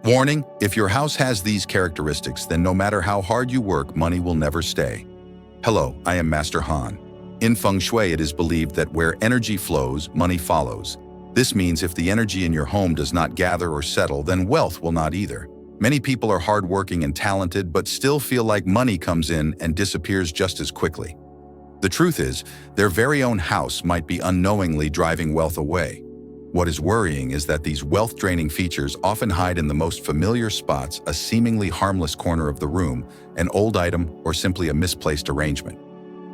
Warning, if your house has these characteristics, then no matter how hard you work, money will never stay. Hello, I am Master Han. In Feng Shui, it is believed that where energy flows, money follows. This means if the energy in your home does not gather or settle, then wealth will not either. Many people are hardworking and talented, but still feel like money comes in and disappears just as quickly. The truth is, their very own house might be unknowingly driving wealth away. What is worrying is that these wealth-draining features often hide in the most familiar spots, a seemingly harmless corner of the room, an old item, or simply a misplaced arrangement.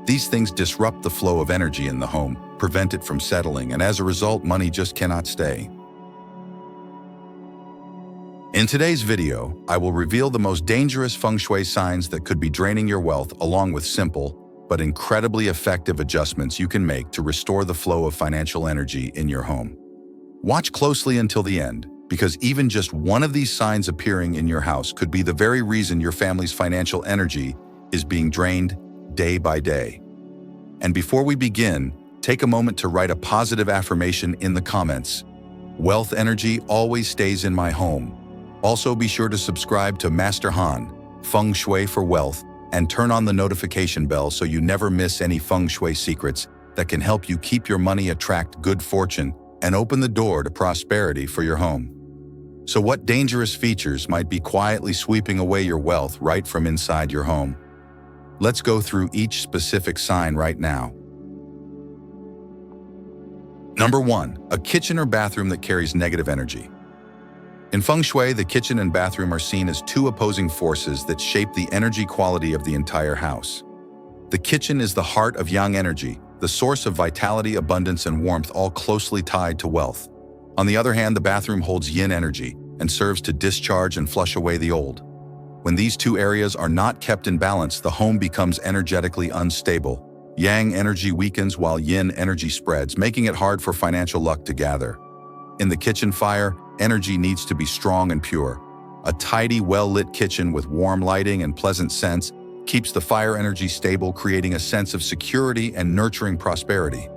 These things disrupt the flow of energy in the home, prevent it from settling, and as a result, money just cannot stay. In today's video, I will reveal the most dangerous Feng Shui signs that could be draining your wealth, along with simple, but incredibly effective adjustments you can make to restore the flow of financial energy in your home. Watch closely until the end, because even just one of these signs appearing in your house could be the very reason your family's financial energy is being drained day by day. And before we begin, take a moment to write a positive affirmation in the comments. Wealth energy always stays in my home. Also, be sure to subscribe to Master Han, Feng Shui for Wealth, and turn on the notification bell so you never miss any Feng Shui secrets that can help you keep your money, attract good fortune, and open the door to prosperity for your home. So what dangerous features might be quietly sweeping away your wealth right from inside your home? Let's go through each specific sign right now. Number 1, a kitchen or bathroom that carries negative energy. In Feng Shui, the kitchen and bathroom are seen as two opposing forces that shape the energy quality of the entire house. The kitchen is the heart of yang energy, the source of vitality, abundance, and warmth, all closely tied to wealth. On the other hand, the bathroom holds yin energy and serves to discharge and flush away the old. When these two areas are not kept in balance, the home becomes energetically unstable. Yang energy weakens while yin energy spreads, making it hard for financial luck to gather. In the kitchen fire, energy needs to be strong and pure. A tidy, well-lit kitchen with warm lighting and pleasant scents keeps the fire energy stable, creating a sense of security and nurturing prosperity.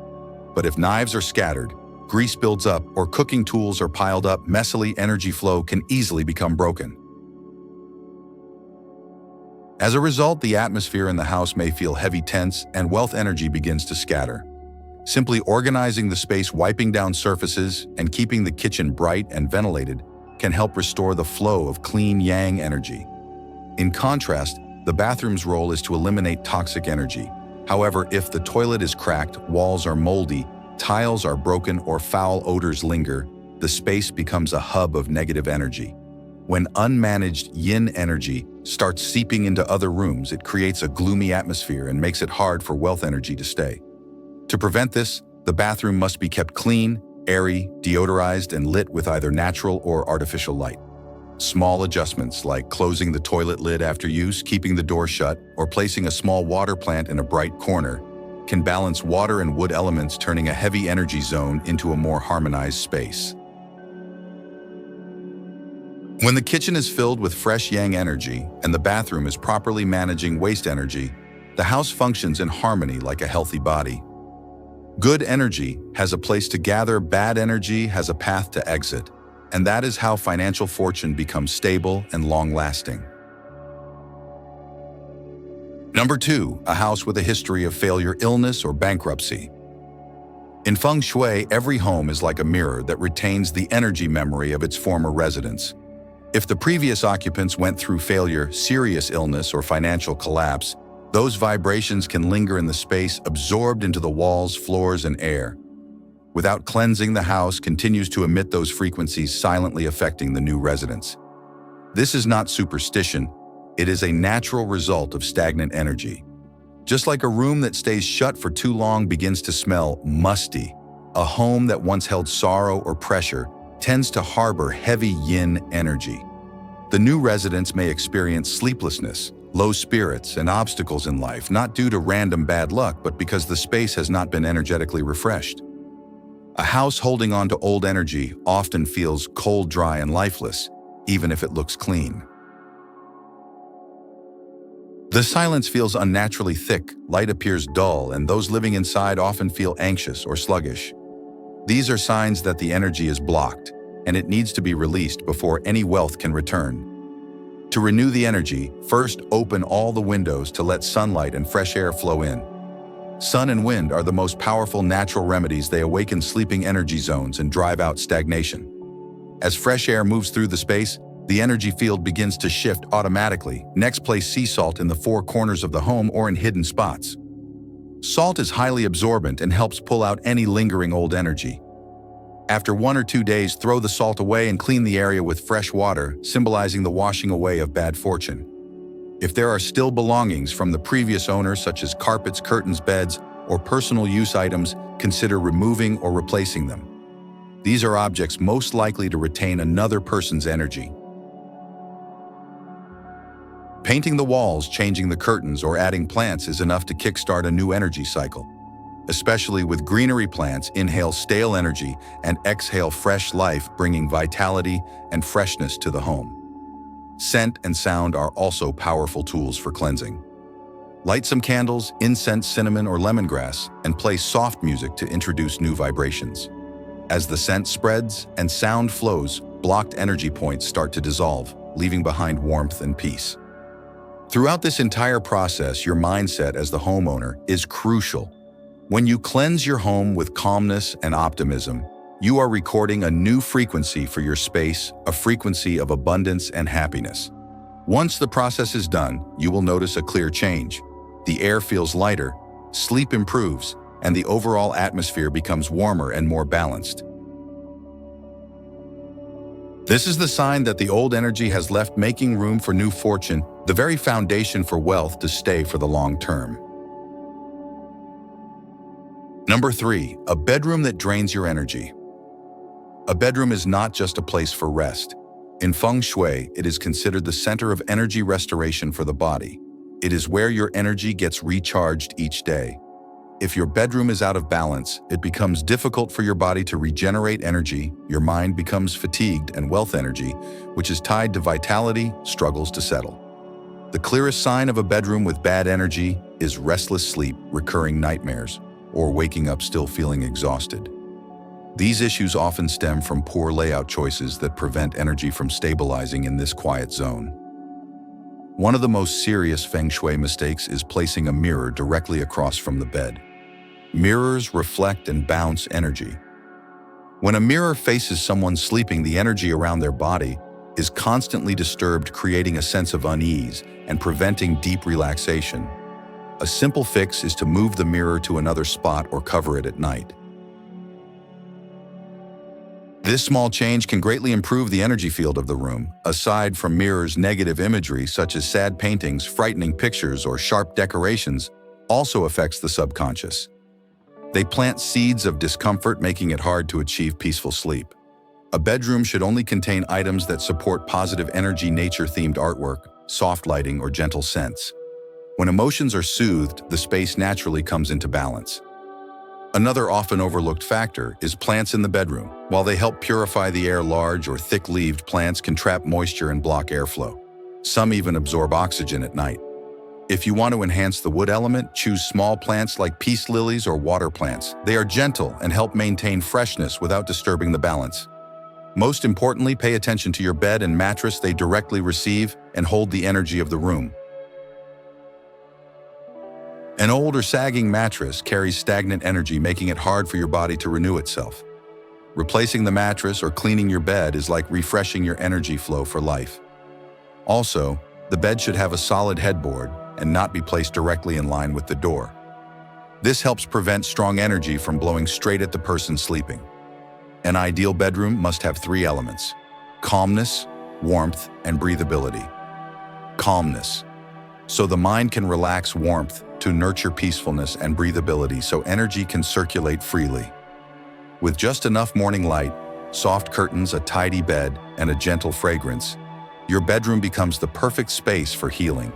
But if knives are scattered, grease builds up, or cooking tools are piled up, messily energy flow can easily become broken. As a result, the atmosphere in the house may feel heavy, tense, and wealth energy begins to scatter. Simply organizing the space, wiping down surfaces, and keeping the kitchen bright and ventilated can help restore the flow of clean yang energy. In contrast, the bathroom's role is to eliminate toxic energy. However, if the toilet is cracked, walls are moldy, tiles are broken, or foul odors linger, the space becomes a hub of negative energy. When unmanaged yin energy starts seeping into other rooms, it creates a gloomy atmosphere and makes it hard for wealth energy to stay. To prevent this, the bathroom must be kept clean, airy, deodorized, and lit with either natural or artificial light. Small adjustments like closing the toilet lid after use, keeping the door shut, or placing a small water plant in a bright corner can balance water and wood elements, turning a heavy energy zone into a more harmonized space. When the kitchen is filled with fresh yang energy and the bathroom is properly managing waste energy, the house functions in harmony like a healthy body. Good energy has a place to gather, bad energy has a path to exit. And that is how financial fortune becomes stable and long-lasting. Number 2, a house with a history of failure, illness, or bankruptcy. In Feng Shui, every home is like a mirror that retains the energy memory of its former residents. If the previous occupants went through failure, serious illness, or financial collapse, those vibrations can linger in the space, absorbed into the walls, floors, and air. Without cleansing, the house continues to emit those frequencies, silently affecting the new residents. This is not superstition, it is a natural result of stagnant energy. Just like a room that stays shut for too long begins to smell musty, a home that once held sorrow or pressure tends to harbor heavy yin energy. The new residents may experience sleeplessness, low spirits, and obstacles in life, not due to random bad luck, but because the space has not been energetically refreshed. A house holding on to old energy often feels cold, dry, and lifeless, even if it looks clean. The silence feels unnaturally thick, light appears dull, and those living inside often feel anxious or sluggish. These are signs that the energy is blocked. and it needs to be released before any wealth can return. To renew the energy, first open all the windows to let sunlight and fresh air flow in. Sun and wind are the most powerful natural remedies. They awaken sleeping energy zones and drive out stagnation. As fresh air moves through the space, the energy field begins to shift automatically. Next, place sea salt in the four corners of the home or in hidden spots. Salt is highly absorbent and helps pull out any lingering old energy. After 1 or 2 days, throw the salt away and clean the area with fresh water, symbolizing the washing away of bad fortune. If there are still belongings from the previous owner, such as carpets, curtains, beds, or personal use items, consider removing or replacing them. These are objects most likely to retain another person's energy. Painting the walls, changing the curtains, or adding plants is enough to kickstart a new energy cycle. Especially with greenery, plants inhale stale energy and exhale fresh life, bringing vitality and freshness to the home. Scent and sound are also powerful tools for cleansing. Light some candles, incense, cinnamon, or lemongrass, and play soft music to introduce new vibrations. As the scent spreads and sound flows, blocked energy points start to dissolve, leaving behind warmth and peace. Throughout this entire process, your mindset as the homeowner is crucial. When you cleanse your home with calmness and optimism, you are recording a new frequency for your space, a frequency of abundance and happiness. Once the process is done, you will notice a clear change. The air feels lighter, sleep improves, and the overall atmosphere becomes warmer and more balanced. This is the sign that the old energy has left, making room for new fortune, the very foundation for wealth to stay for the long term. Number 3, a bedroom that drains your energy. A bedroom is not just a place for rest. In Feng Shui, it is considered the center of energy restoration for the body. It is where your energy gets recharged each day. If your bedroom is out of balance, it becomes difficult for your body to regenerate energy, your mind becomes fatigued, and wealth energy, which is tied to vitality, struggles to settle. The clearest sign of a bedroom with bad energy is restless sleep, recurring nightmares, or waking up still feeling exhausted. These issues often stem from poor layout choices that prevent energy from stabilizing in this quiet zone. One of the most serious Feng Shui mistakes is placing a mirror directly across from the bed. Mirrors reflect and bounce energy. When a mirror faces someone sleeping, the energy around their body is constantly disturbed, creating a sense of unease and preventing deep relaxation. A simple fix is to move the mirror to another spot or cover it at night. This small change can greatly improve the energy field of the room. Aside from mirrors, negative imagery such as sad paintings, frightening pictures, or sharp decorations also affects the subconscious. They plant seeds of discomfort, making it hard to achieve peaceful sleep. A bedroom should only contain items that support positive energy, nature-themed artwork, soft lighting, or gentle scents. When emotions are soothed, the space naturally comes into balance. Another often overlooked factor is plants in the bedroom. While they help purify the air, large or thick-leaved plants can trap moisture and block airflow. Some even absorb oxygen at night. If you want to enhance the wood element, choose small plants like peace lilies or water plants. They are gentle and help maintain freshness without disturbing the balance. Most importantly, pay attention to your bed and mattress. They directly receive and hold the energy of the room. An old or sagging mattress carries stagnant energy, making it hard for your body to renew itself. Replacing the mattress or cleaning your bed is like refreshing your energy flow for life. Also, the bed should have a solid headboard and not be placed directly in line with the door. This helps prevent strong energy from blowing straight at the person sleeping. An ideal bedroom must have 3 elements: calmness, warmth, and breathability. Calmness, so the mind can relax; warmth, to nurture peacefulness; and breathability, so energy can circulate freely. With just enough morning light, soft curtains, a tidy bed, and a gentle fragrance, your bedroom becomes the perfect space for healing,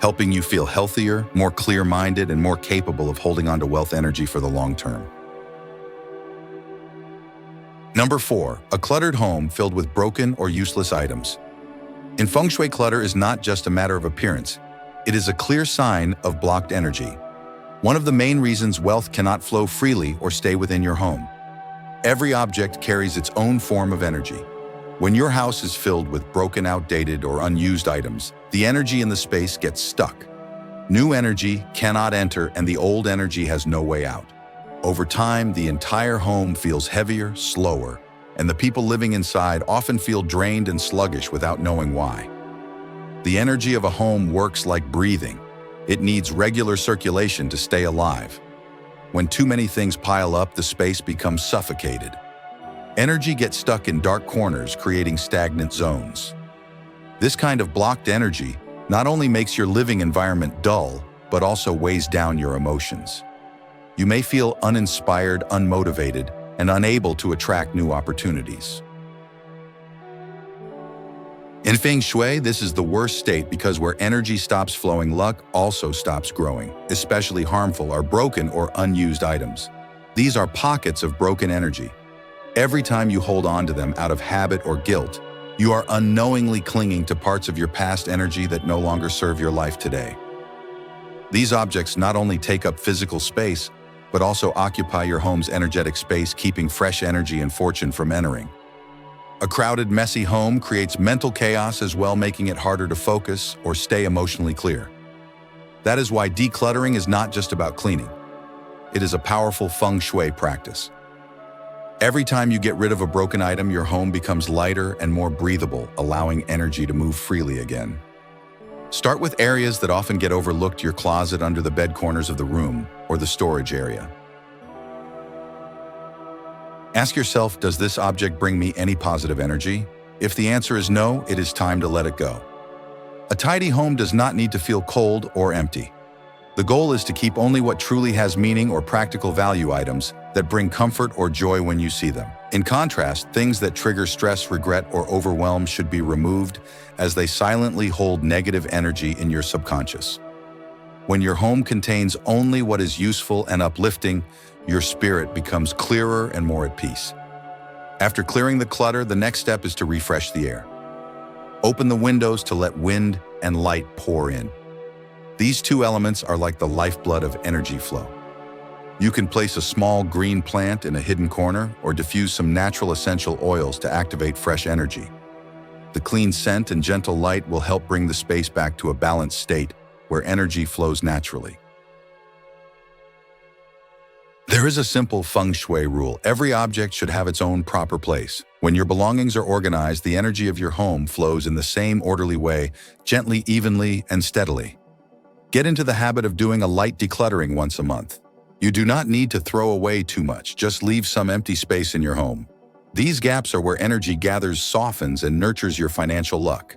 helping you feel healthier, more clear-minded, and more capable of holding on to wealth energy for the long term. Number 4, a cluttered home filled with broken or useless items. In Feng Shui, clutter is not just a matter of appearance. It is a clear sign of blocked energy. One of the main reasons wealth cannot flow freely or stay within your home. Every object carries its own form of energy. When your house is filled with broken, outdated, or unused items, the energy in the space gets stuck. New energy cannot enter, and the old energy has no way out. Over time, the entire home feels heavier, slower, and the people living inside often feel drained and sluggish without knowing why. The energy of a home works like breathing. It needs regular circulation to stay alive. When too many things pile up, the space becomes suffocated. Energy gets stuck in dark corners, creating stagnant zones. This kind of blocked energy not only makes your living environment dull, but also weighs down your emotions. You may feel uninspired, unmotivated, and unable to attract new opportunities. In Feng Shui, this is the worst state because where energy stops flowing, luck also stops growing. Especially harmful are broken or unused items. These are pockets of broken energy. Every time you hold on to them out of habit or guilt, you are unknowingly clinging to parts of your past energy that no longer serve your life today. These objects not only take up physical space, but also occupy your home's energetic space, keeping fresh energy and fortune from entering. A crowded, messy home creates mental chaos as well, making it harder to focus or stay emotionally clear. That is why decluttering is not just about cleaning. It is a powerful Feng Shui practice. Every time you get rid of a broken item, your home becomes lighter and more breathable, allowing energy to move freely again. Start with areas that often get overlooked: your closet, under the bed corners of the room, or the storage area. Ask yourself, does this object bring me any positive energy? If the answer is no, it is time to let it go. A tidy home does not need to feel cold or empty. The goal is to keep only what truly has meaning or practical value, items that bring comfort or joy when you see them. In contrast, things that trigger stress, regret, or overwhelm should be removed, as they silently hold negative energy in your subconscious. When your home contains only what is useful and uplifting, your spirit becomes clearer and more at peace. After clearing the clutter, the next step is to refresh the air. Open the windows to let wind and light pour in. These two elements are like the lifeblood of energy flow. You can place a small green plant in a hidden corner or diffuse some natural essential oils to activate fresh energy. The clean scent and gentle light will help bring the space back to a balanced state where energy flows naturally. There is a simple Feng Shui rule: every object should have its own proper place. When your belongings are organized, the energy of your home flows in the same orderly way, gently, evenly, and steadily. Get into the habit of doing a light decluttering once a month. You do not need to throw away too much, just leave some empty space in your home. These gaps are where energy gathers, softens, and nurtures your financial luck.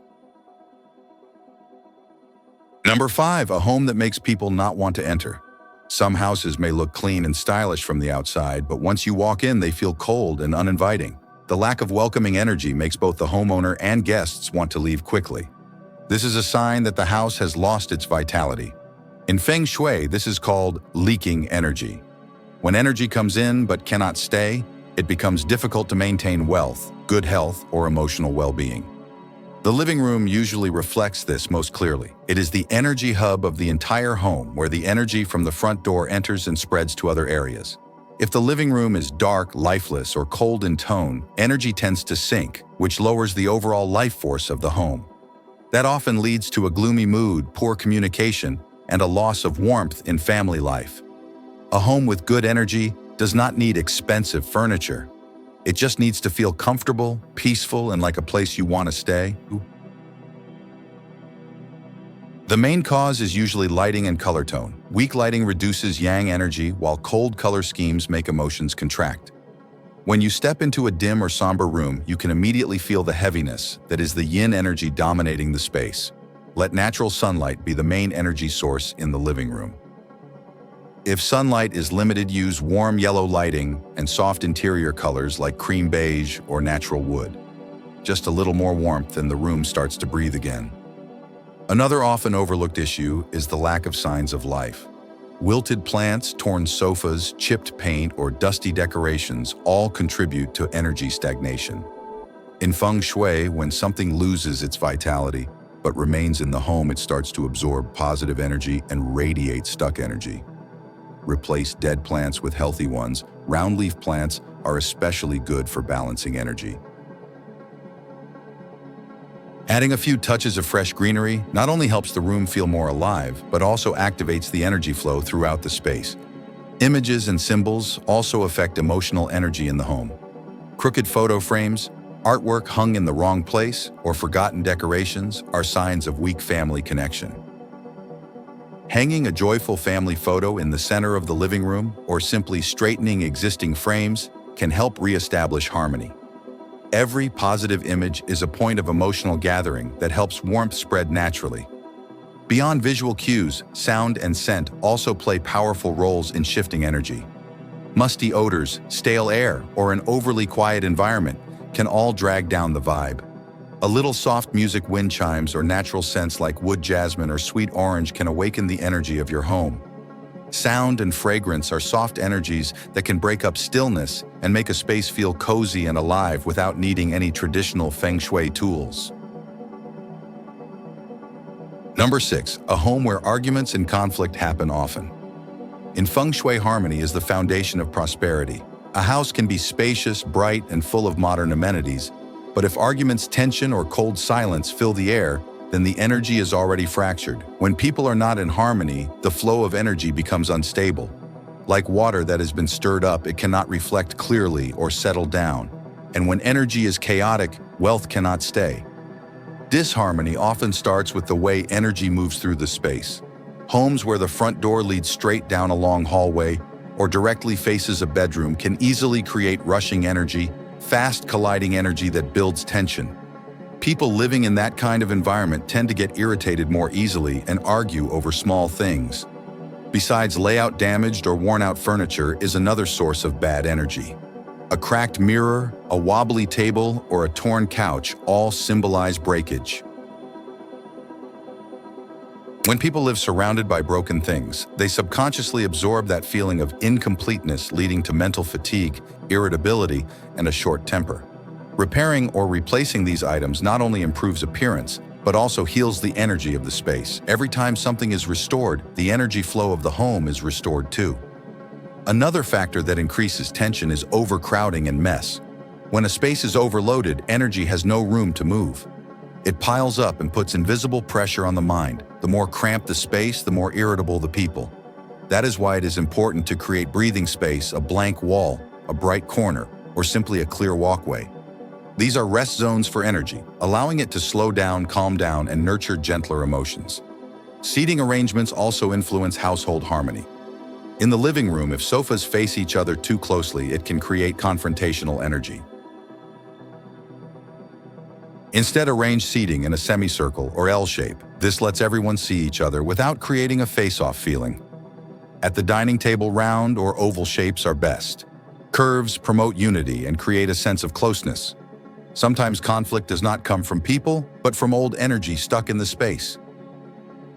Number 5, a home that makes people not want to enter. Some houses may look clean and stylish from the outside, but once you walk in, they feel cold and uninviting. The lack of welcoming energy makes both the homeowner and guests want to leave quickly. This is a sign that the house has lost its vitality. In Feng Shui, this is called leaking energy. When energy comes in but cannot stay, it becomes difficult to maintain wealth, good health, or emotional well-being. The living room usually reflects this most clearly. It is the energy hub of the entire home, where the energy from the front door enters and spreads to other areas. If the living room is dark, lifeless, or cold in tone, energy tends to sink, which lowers the overall life force of the home. That often leads to a gloomy mood, poor communication, and a loss of warmth in family life. A home with good energy does not need expensive furniture. It just needs to feel comfortable, peaceful, and like a place you want to stay. The main cause is usually lighting and color tone. Weak lighting reduces yang energy, while cold color schemes make emotions contract. When you step into a dim or somber room, you can immediately feel the heaviness that is the yin energy dominating the space. Let natural sunlight be the main energy source in the living room. If sunlight is limited, use warm yellow lighting and soft interior colors like cream beige or natural wood. Just a little more warmth and the room starts to breathe again. Another often overlooked issue is the lack of signs of life. Wilted plants, torn sofas, chipped paint, or dusty decorations all contribute to energy stagnation. In Feng Shui, when something loses its vitality but remains in the home, it starts to absorb positive energy and radiate stuck energy. Replace dead plants with healthy ones. Round leaf plants are especially good for balancing energy. Adding a few touches of fresh greenery not only helps the room feel more alive, but also activates the energy flow throughout the space. Images and symbols also affect emotional energy in the home. Crooked photo frames, artwork hung in the wrong place, or forgotten decorations are signs of weak family connection. Hanging a joyful family photo in the center of the living room or simply straightening existing frames can help reestablish harmony. Every positive image is a point of emotional gathering that helps warmth spread naturally. Beyond visual cues, sound and scent also play powerful roles in shifting energy. Musty odors, stale air, or an overly quiet environment can all drag down the vibe. A little soft music, wind chimes, or natural scents like wood jasmine or sweet orange can awaken the energy of your home. Sound and fragrance are soft energies that can break up stillness and make a space feel cozy and alive without needing any traditional Feng Shui tools. Number 6, a home where arguments and conflict happen often. In Feng Shui, harmony is the foundation of prosperity. A house can be spacious, bright, and full of modern amenities, but if arguments, tension, or cold silence fill the air, then the energy is already fractured. When people are not in harmony, the flow of energy becomes unstable. Like water that has been stirred up, it cannot reflect clearly or settle down. And when energy is chaotic, wealth cannot stay. Disharmony often starts with the way energy moves through the space. Homes where the front door leads straight down a long hallway or directly faces a bedroom can easily create rushing energy, fast colliding energy that builds tension. People living in that kind of environment tend to get irritated more easily and argue over small things. Besides, layout damaged or worn-out furniture is another source of bad energy. A cracked mirror, a wobbly table, or a torn couch all symbolize breakage. When people live surrounded by broken things, they subconsciously absorb that feeling of incompleteness, leading to mental fatigue, irritability, and a short temper. Repairing or replacing these items not only improves appearance, but also heals the energy of the space. Every time something is restored, the energy flow of the home is restored too. Another factor that increases tension is overcrowding and mess. When a space is overloaded, energy has no room to move. It piles up and puts invisible pressure on the mind. The more cramped the space, the more irritable the people. That is why it is important to create breathing space, a blank wall, a bright corner, or simply a clear walkway. These are rest zones for energy, allowing it to slow down, calm down, and nurture gentler emotions. Seating arrangements also influence household harmony. In the living room, if sofas face each other too closely, it can create confrontational energy. Instead, arrange seating in a semicircle or L shape. This lets everyone see each other without creating a face-off feeling. At the dining table, round or oval shapes are best. Curves promote unity and create a sense of closeness. Sometimes conflict does not come from people, but from old energy stuck in the space.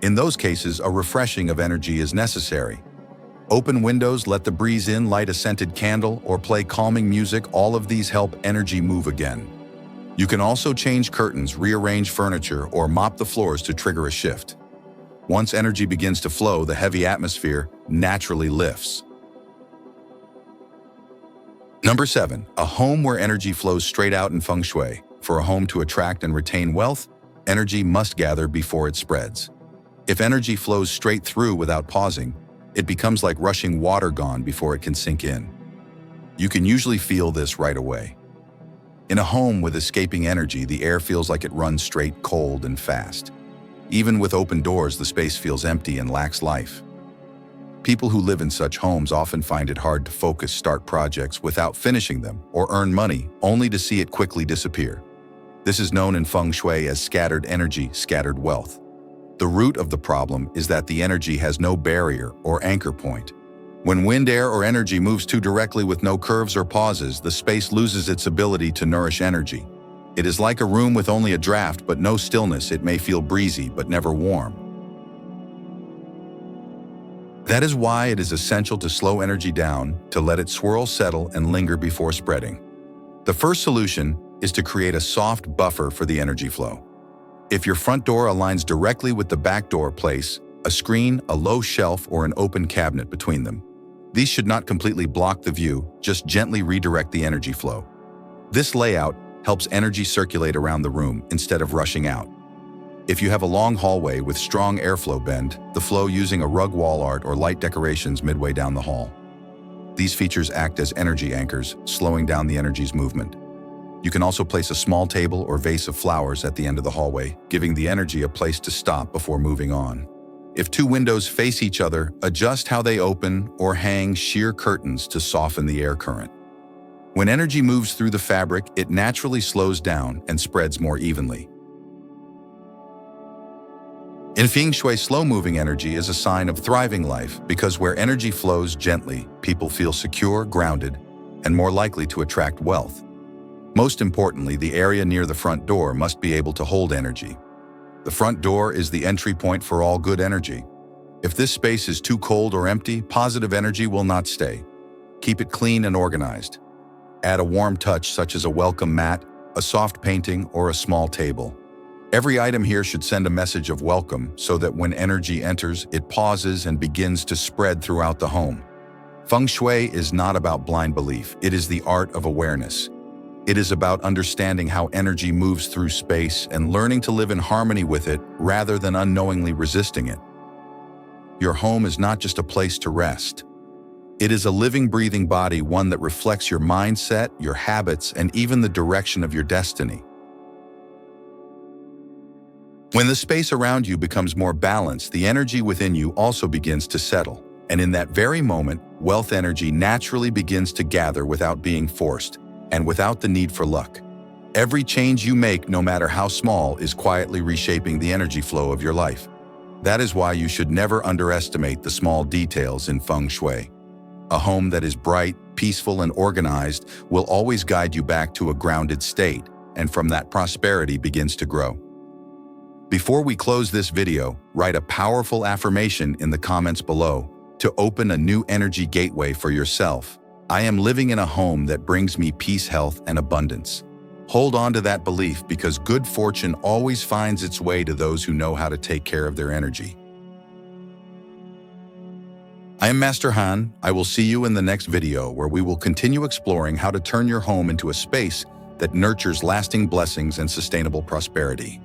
In those cases, a refreshing of energy is necessary. Open windows, let the breeze in, light a scented candle, or play calming music. All of these help energy move again. You can also change curtains, rearrange furniture, or mop the floors to trigger a shift. Once energy begins to flow, the heavy atmosphere naturally lifts. Number 7, a home where energy flows straight out in Feng Shui. For a home to attract and retain wealth, energy must gather before it spreads. If energy flows straight through without pausing, it becomes like rushing water gone before it can sink in. You can usually feel this right away. In a home with escaping energy, the air feels like it runs straight, cold, and fast. Even with open doors, the space feels empty and lacks life. People who live in such homes often find it hard to focus, start projects without finishing them, or earn money only to see it quickly disappear. This is known in Feng Shui as scattered energy, scattered wealth. The root of the problem is that the energy has no barrier or anchor point. When wind, air, or energy moves too directly with no curves or pauses, the space loses its ability to nourish energy. It is like a room with only a draft but no stillness. It may feel breezy but never warm. That is why it is essential to slow energy down, to let it swirl, settle, and linger before spreading. The first solution is to create a soft buffer for the energy flow. If your front door aligns directly with the back door, place a screen, a low shelf, or an open cabinet between them. These should not completely block the view, just gently redirect the energy flow. This layout helps energy circulate around the room instead of rushing out. If you have a long hallway with strong airflow, bend the flow using a rug wall art or light decorations midway down the hall. These features act as energy anchors, slowing down the energy's movement. You can also place a small table or vase of flowers at the end of the hallway, giving the energy a place to stop before moving on. If two windows face each other, adjust how they open or hang sheer curtains to soften the air current. When energy moves through the fabric, it naturally slows down and spreads more evenly. In Feng Shui, slow-moving energy is a sign of thriving life because where energy flows gently, people feel secure, grounded, and more likely to attract wealth. Most importantly, the area near the front door must be able to hold energy. The front door is the entry point for all good energy. If this space is too cold or empty, positive energy will not stay. Keep it clean and organized. Add a warm touch such as a welcome mat, a soft painting, or a small table. Every item here should send a message of welcome so that when energy enters, it pauses and begins to spread throughout the home. Feng Shui is not about blind belief, it is the art of awareness. It is about understanding how energy moves through space and learning to live in harmony with it rather than unknowingly resisting it. Your home is not just a place to rest. It is a living, breathing body, one that reflects your mindset, your habits, and even the direction of your destiny. When the space around you becomes more balanced, the energy within you also begins to settle. And in that very moment, wealth energy naturally begins to gather without being forced and without the need for luck. Every change you make, no matter how small, is quietly reshaping the energy flow of your life. That is why you should never underestimate the small details in Feng Shui. A home that is bright, peaceful, and organized will always guide you back to a grounded state, and from that prosperity begins to grow. Before we close this video, write a powerful affirmation in the comments below to open a new energy gateway for yourself. I am living in a home that brings me peace, health, and abundance. Hold on to that belief because good fortune always finds its way to those who know how to take care of their energy. I am Master Han. I will see you in the next video where we will continue exploring how to turn your home into a space that nurtures lasting blessings and sustainable prosperity.